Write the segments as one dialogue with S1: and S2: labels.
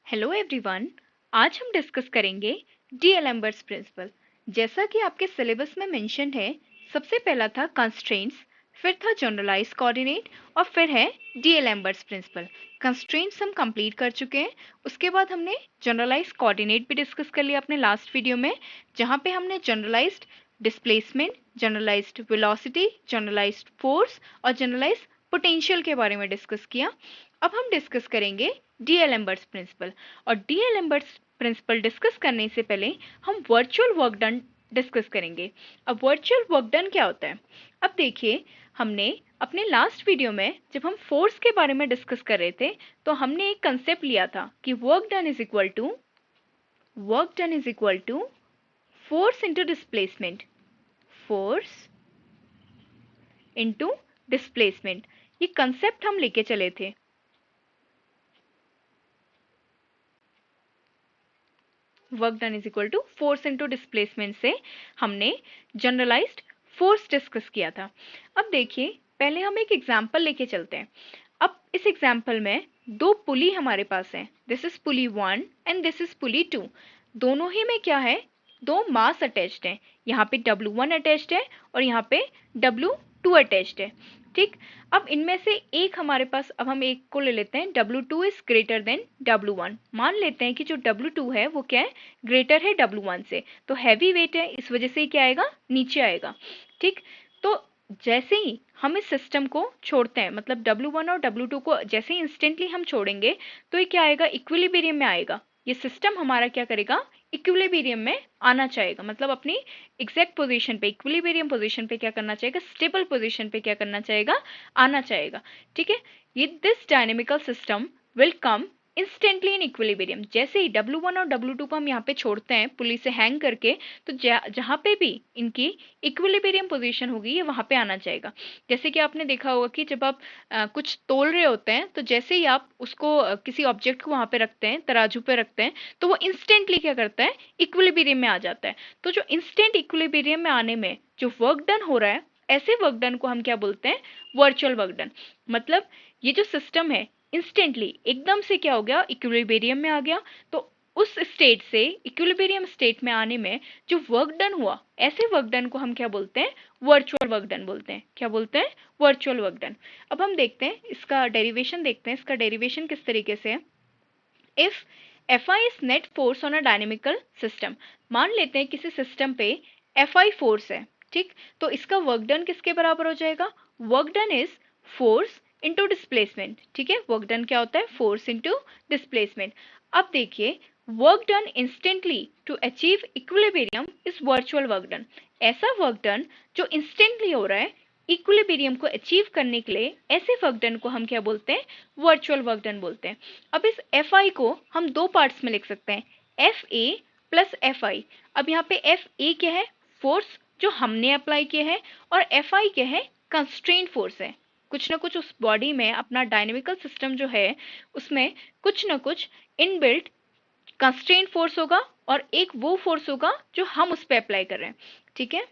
S1: Hello everyone. आज हम discuss करेंगे डीएलएम्बर्ट्स प्रिंसिपल। जैसा कि आपके सिलेबस में मेंशन है, सबसे पहला था कंस्ट्रेंट्स, फिर था जनरलाइज कोऑर्डिनेट और फिर है डीएलएम्बर्ट्स प्रिंसिपल। कंस्ट्रेंट्स हम कंप्लीट कर चुके हैं, उसके बाद हमने जनरलाइज कोऑर्डिनेट भी डिस्कस कर लिया अपने लास्ट वीडियो में, जहाँ पे हमने generalized displacement, generalized velocity, generalized force और जनरलाइज्ड पोटेंशियल के बारे में डिस्कस किया। अब हम डिस्कस करेंगे डीएलएम्बर्ट्स प्रिंसिपल। और डीएलएम्बर्ट्स प्रिंसिपल डिस्कस करने से पहले हम वर्चुअल वर्क डन डिस्कस करेंगे। अब वर्चुअल वर्क डन क्या होता है? अब देखिए, हमने अपने लास्ट वीडियो में जब हम फोर्स के बारे में डिस्कस कर रहे थे, तो हमने एक कंसेप्ट लिया था कि work done is equal to force into displacement, force into displacement. ये कंसेप्ट हम लेके चले थे। Work done is equal to force into displacement से हमने जनरलाइज्ड फोर्स डिस्कस किया था। अब देखिए, पहले हम एक एग्जांपल लेके चलते हैं। अब इस एग्जांपल में दो पुली हमारे पास है, this is pulley 1 and this is pulley 2। दोनों ही में क्या है? दो मास अटैच्ड है। यहाँ पे W1 अटैच्ड है और यहाँ पे W2 अटैच्ड है। ठीक, अब इनमें से एक हमारे पास, अब हम एक को ले लेते हैं, W2 is greater than W1। मान लेते हैं कि जो W2 है वो क्या है? ग्रेटर है W1 से, तो हैवी वेट है, इस वजह से ही क्या आएगा? नीचे आएगा। ठीक, तो जैसे ही हम इस सिस्टम को छोड़ते हैं, मतलब W1 और W2 को जैसे ही इंस्टेंटली हम छोड़ेंगे, तो ये क्या आएगा? इक्विलिब्रियम में आएगा। ये सिस्टम हमारा क्या करेगा? इक्विलिब्रियम में आना चाहेगा, मतलब अपनी एग्जैक्ट पोजीशन पे, इक्विलिब्रियम पोजीशन पे क्या करना चाहेगा? स्टेबल पोजीशन पे क्या करना चाहेगा? आना चाहेगा। ठीक है, ये this dynamical system will come instantly in equilibrium. जैसे ही W1 और W2 को हम यहाँ पे छोड़ते हैं पुली से हैंग करके, तो जहाँ पे भी इनकी इक्विलिब्रियम पोजीशन होगी, ये वहाँ पे आना चाहेगा। जैसे कि आपने देखा होगा कि जब आप कुछ तोल रहे होते हैं, तो जैसे ही आप उसको किसी ऑब्जेक्ट को वहाँ पे रखते हैं, तराजू पे रखते हैं, तो वो इंस्टेंटली क्या करता है? इक्विलिब्रियम में आ जाता है। तो जो इंस्टेंट इक्विलिब्रियम में आने में जो वर्क डन हो रहा है, ऐसे वर्क डन को हम क्या बोलते हैं? Virtual work done. मतलब ये जो सिस्टम है इंस्टेंटली एकदम से क्या हो गया? इक्विलिब्रियम में आ गया। तो उस स्टेट से इक्विलिब्रियम स्टेट में आने में जो वर्क डन हुआ, ऐसे वर्क डन को हम क्या बोलते हैं? वर्चुअल वर्क डन बोलते हैं। क्या बोलते हैं? Virtual work done. अब हम देखते हैं इसका डेरिवेशन, देखते हैं इसका डेरिवेशन किस तरीके से है। If Fi is net force on a dynamical system, मान लेते हैं किसी सिस्टम पे Fi फोर्स है। ठीक, तो इसका वर्क डन किसके बराबर हो जाएगा? Work done is force into displacement. ठीक है, वर्क डन क्या होता है? Force into displacement. अब देखिए, work done instantly to achieve equilibrium is virtual work done. ऐसा वर्क डन जो इंस्टेंटली हो रहा है इक्विलिब्रियम को अचीव करने के लिए, ऐसे वर्क डन को हम क्या बोलते हैं? वर्चुअल वर्क डन बोलते हैं। अब इस Fi को हम दो पार्ट्स में लिख सकते हैं, Fa प्लस Fi। अब यहाँ पे Fa क्या है? फोर्स जो हमने अप्लाई किया है, और Fi क्या है? कंस्ट्रेंट फोर्स है। कुछ ना कुछ उस बॉडी में, अपना डायनेमिकल सिस्टम जो है उसमें कुछ ना कुछ इनबिल्ट कंस्ट्रेंट फोर्स होगा, और एक वो फोर्स होगा जो हम उस पर अप्लाई कर रहे हैं। ठीक है,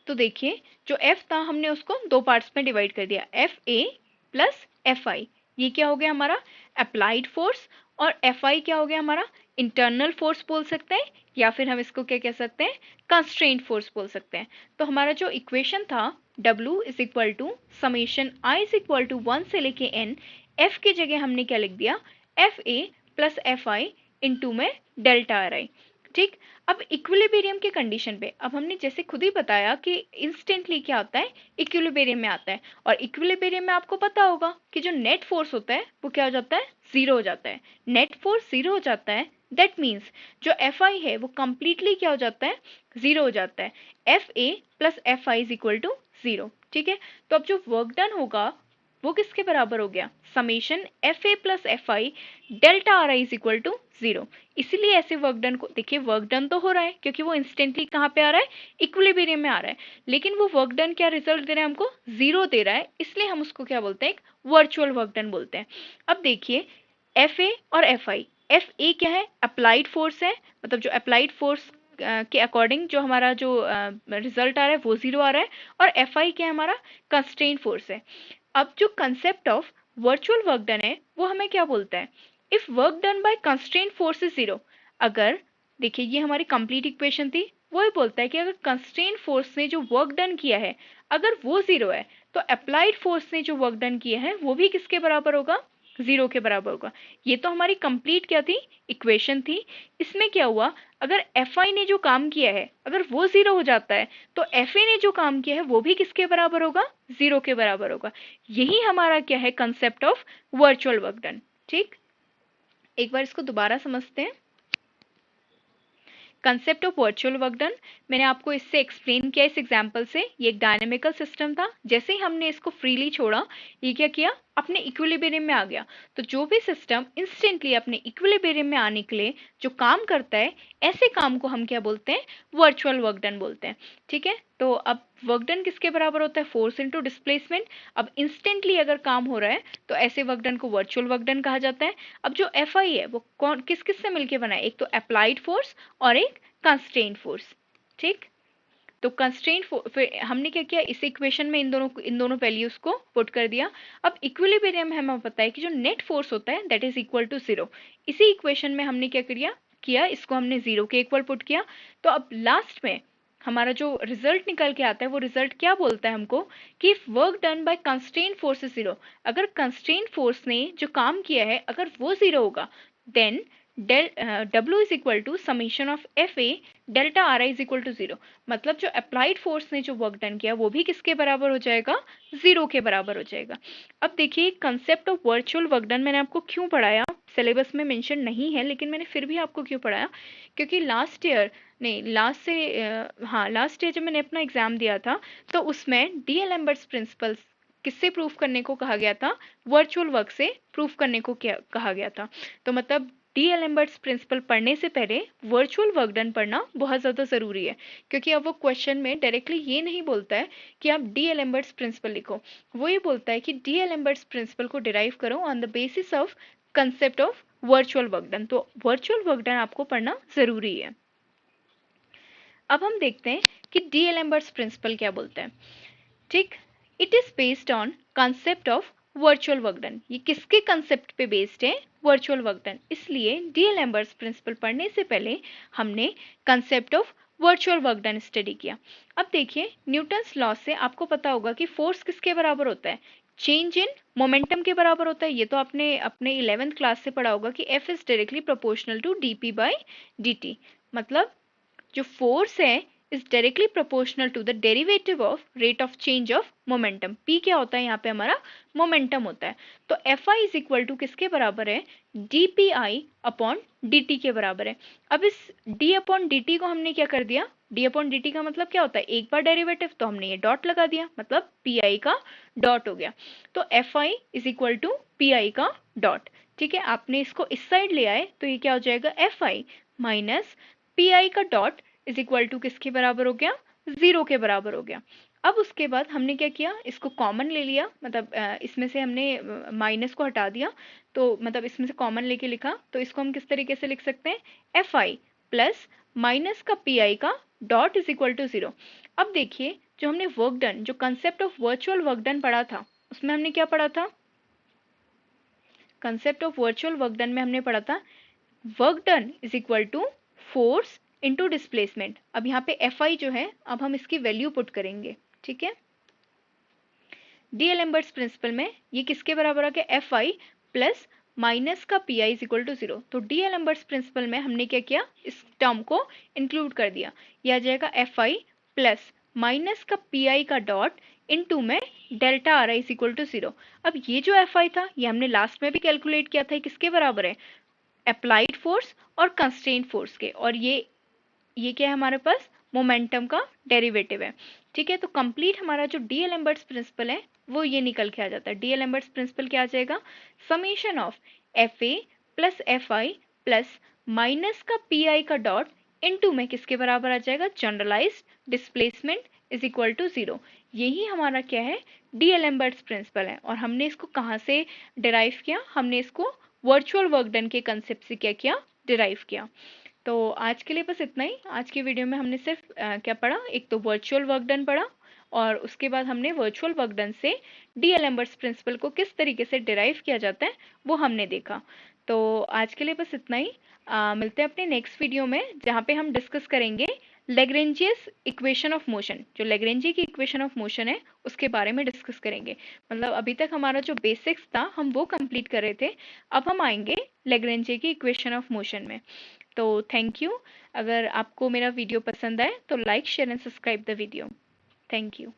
S1: तो देखिए, जो F था हमने उसको दो पार्ट्स में डिवाइड कर दिया, Fa प्लस Fi। ये क्या हो गया हमारा? Applied force. और Fi क्या हो गया हमारा? इंटरनल फोर्स बोल सकते हैं, या फिर हम इसको क्या कह सकते हैं? कंस्ट्रेंट फोर्स बोल सकते हैं। तो हमारा जो इक्वेशन था, W is equal to summation I is equal to 1 से लेके n, F की जगह हमने क्या लिख दिया? Fa प्लस Fi इंटू में डेल्टा Ri। ठीक, अब इक्विलिब्रियम के कंडीशन पे, अब हमने जैसे खुद ही बताया कि इंस्टेंटली क्या होता है? इक्विलिब्रियम में आता है। और इक्विलिब्रियम में आपको पता होगा कि जो नेट फोर्स होता है वो क्या हो जाता है? जीरो हो जाता है। नेट फोर्स जीरो हो जाता है, दैट मीन्स जो Fi है वो कंप्लीटली क्या हो जाता है? जीरो हो जाता है। Fa plus Fi is equal to zero. ठीक है, तो अब जो वर्क डन होगा वो किसके बराबर हो गया? Summation Fa plus Fi delta Ri is equal to zero. इसीलिए ऐसे वर्क डन को देखिए, वर्क डन तो हो रहा है क्योंकि वो इंस्टेंटली कहाँ पे आ रहा है? इक्विलिब्रियम में आ रहा है, लेकिन वो वर्क डन क्या रिजल्ट दे रहा है? हमको जीरो दे रहा है, इसलिए हम उसको क्या बोलते हैं? एक वर्चुअल वर्क डन बोलते हैं। अब देखिए, Fa और Fi, Fa क्या है? अप्लाइड फोर्स है, मतलब जो अप्लाइड फोर्स के अकॉर्डिंग जो हमारा जो रिजल्ट आ रहा है वो जीरो आ रहा है। और Fi क्या है हमारा? कंस्ट्रेंट फोर्स है। अब जो concept of virtual work done है वो हमें क्या बोलता है, if work done by constraint force is zero. अगर देखिए ये हमारी कंप्लीट इक्वेशन थी, वो ही बोलता है कि अगर कंस्ट्रेंट फोर्स ने जो वर्क डन किया है अगर वो जीरो है तो अप्लाइड फोर्स ने जो वर्क डन किया है वो भी किसके बराबर होगा, जीरो के बराबर होगा। ये तो हमारी कंप्लीट क्या थी, इक्वेशन थी। इसमें क्या हुआ, अगर एफ आई ने जो काम किया है अगर वो जीरो हो जाता है तो एफ ए ने जो काम किया है वो भी किसके बराबर होगा, जीरो के बराबर होगा। यही हमारा क्या है, concept of virtual work done. ठीक, एक बार इसको दोबारा समझते हैं। Concept of virtual work done मैंने आपको इससे एक्सप्लेन किया इस एग्जांपल से। ये एक डायनेमिकल सिस्टम था, जैसे ही हमने इसको फ्रीली छोड़ा ये क्या किया, अपने इक्विलिब्रियम में आ गया। तो जो भी सिस्टम इंस्टेंटली अपने इक्विलिब्रियम में आने के लिए जो काम करता है, ऐसे काम को हम क्या बोलते हैं, वर्चुअल वर्क डन बोलते हैं। ठीक है, तो अब वर्क डन किसके बराबर होता है, फोर्स इनटू डिस्प्लेसमेंट। अब इंस्टेंटली अगर काम हो रहा है तो ऐसे वर्क डन को वर्चुअल वर्क डन कहा जाता है। अब जो एफ आई है वो कौन किस किस से मिलकर बना है, एक तो अप्लाइड फोर्स और एक कंस्ट्रेंट फोर्स। ठीक, तो कंस्ट्रेंट फिर हमने क्या किया, इस इक्वेशन में इन दोनों वैल्यूज को पुट कर दिया। अब इक्विलिब्रियम हमें पता है कि जो नेट फोर्स होता है that is equal to zero. इसी इक्वेशन में हमने क्या किया इसको हमने जीरो के इक्वल पुट किया। तो अब लास्ट में हमारा जो रिजल्ट निकल के आता है वो रिजल्ट क्या बोलता है हमको, कि work done by constraint force is zero. अगर कंस्ट्रेंट फोर्स ने जो काम किया है अगर वो जीरो होगा then W is equal to summation of F A delta R I is equal to zero. मतलब जो अप्लाइड फोर्स ने जो वर्क डन किया वो भी किसके बराबर हो जाएगा, जीरो के बराबर हो जाएगा। अब देखिए concept of virtual work done मैंने आपको क्यों पढ़ाया, सिलेबस में मेंशन नहीं है लेकिन मैंने फिर भी आपको क्यों पढ़ाया, क्योंकि लास्ट ईयर जब मैंने अपना एग्जाम दिया था तो उसमें डीएल एम्बर्ट्स प्रिंसिपल्स किससे प्रूफ करने को कहा गया था, वर्चुअल वर्क से प्रूफ करने को क्या कहा गया था। तो मतलब डीएल एम्बर्ट्स प्रिंसिपल पढ़ने से पहले वर्चुअल वर्क डन पढ़ना बहुत ज़्यादा ज़रूरी है, क्योंकि अब वो क्वेश्चन में डायरेक्टली ये नहीं बोलता है कि आप डीएल एम्बर्ट्स प्रिंसिपल लिखो, वो ये बोलता है कि डीएल एम्बर्ट्स प्रिंसिपल को डिराइव करो on the basis of concept of virtual work done. तो वर्चुअल वर्क डन आपको पढ़ना ज़रूरी है। अब हम देखते हैं कि डीएल एम्बर्ट्स प्रिंसिपल क्या बोलता है। ठीक, it is based on concept of virtual work done. ये किसके कंसेप्ट पे बेस्ड है, वर्चुअल वर्क डन। इसलिए डीएल एम्बर्ट्स प्रिंसिपल पढ़ने से पहले हमने concept of virtual work done study किया। अब देखिए न्यूटन्स लॉ से आपको पता होगा कि फोर्स किसके बराबर होता है, चेंज इन मोमेंटम के बराबर होता है। ये तो आपने अपने 11th क्लास से पढ़ा होगा कि F is directly proportional to dp by dt। मतलब जो फोर्स है is directly proportional to the derivative of rate of change of momentum. p क्या होता है यहाँ पे, हमारा मोमेंटम होता है। तो F I is equal to किसके बराबर है, D P I upon D T के बराबर है। अब इस d अपॉन डी टी को हमने क्या कर दिया, d अपॉन डी टी का मतलब क्या होता है, एक बार डेरिवेटिव, तो हमने ये डॉट लगा दिया, मतलब पी आई का डॉट हो गया। तो F I is equal to P I का डॉट। ठीक है, आपने इसको इस साइड ले आए तो ये क्या हो जाएगा, F I minus P I का डॉट इज इक्वल टू किसके बराबर हो गया, जीरो के बराबर हो गया। अब उसके बाद हमने क्या किया, इसको कॉमन ले लिया, मतलब इसमें से हमने माइनस को हटा दिया, तो मतलब इसमें से कॉमन लेके लिखा, तो इसको हम किस तरीके से लिख सकते हैं, एफ आई प्लस माइनस का पी आई का dot is equal to zero. अब देखिए जो हमने वर्क डन, जो concept of virtual work done पढ़ा था उसमें हमने क्या पढ़ा था, concept of virtual work done में हमने पढ़ा था work done is equal to force into displacement. अब यहाँ पे एफ आई जो है अब हम इसकी वैल्यू पुट करेंगे। ठीक है, डीएल एम्बर्ट्स प्रिंसिपल में ये किसके बराबर आ गया, एफ आई प्लस माइनस का P I is equal to zero. तो डीएल एम्बर्ट्स प्रिंसिपल में हमने क्या किया, इस टर्म को इंक्लूड कर दिया। यह आ जाएगा एफ आई प्लस माइनस का पी आई का डॉट इनटू में delta R I is equal to zero. अब ये जो एफ आई था ये हमने लास्ट में भी कैलकुलेट किया था, किसके बराबर है, अप्लाइड फोर्स और कंस्ट्रेंट फोर्स के, और ये क्या है हमारे पास, मोमेंटम का डेरिवेटिव है। ठीक है, तो कंप्लीट हमारा जो डीएल एम्बर्ट्स प्रिंसिपल है वो ये निकल के आ जाता है। डीएल एम्बर्ट्स प्रिंसिपल क्या आ जाएगा, summation of F A plus F I plus minus का पी आई का डॉट इनटू में किसके बराबर आ जाएगा, generalized displacement is equal to zero. यही हमारा क्या है, डीएल एम्बर्ट्स प्रिंसिपल है। और हमने इसको कहाँ से डिराइव किया, हमने इसको वर्चुअल वर्क डन के कंसेप्ट से क्या किया, डिराइव किया। तो आज के लिए बस इतना ही। आज की वीडियो में हमने सिर्फ क्या पढ़ा, एक तो वर्चुअल वर्क डन पढ़ा और उसके बाद हमने वर्चुअल वर्क डन से डीएलएम्बर्ट्स प्रिंसिपल को किस तरीके से डिराइव किया जाता है वो हमने देखा। तो आज के लिए बस इतना ही। मिलते हैं अपने नेक्स्ट वीडियो में, जहाँ पे हम डिस्कस करेंगे लेग्रेंजियस इक्वेशन ऑफ मोशन। जो लेग्रेंजी की इक्वेशन ऑफ मोशन है उसके बारे में डिस्कस करेंगे। मतलब अभी तक हमारा जो बेसिक्स था हम वो कंप्लीट कर रहे थे, अब हम आएंगे लेग्रेंजी की इक्वेशन ऑफ मोशन में। तो थैंक यू। अगर आपको मेरा वीडियो पसंद आए तो like share and subscribe the video. Thank you.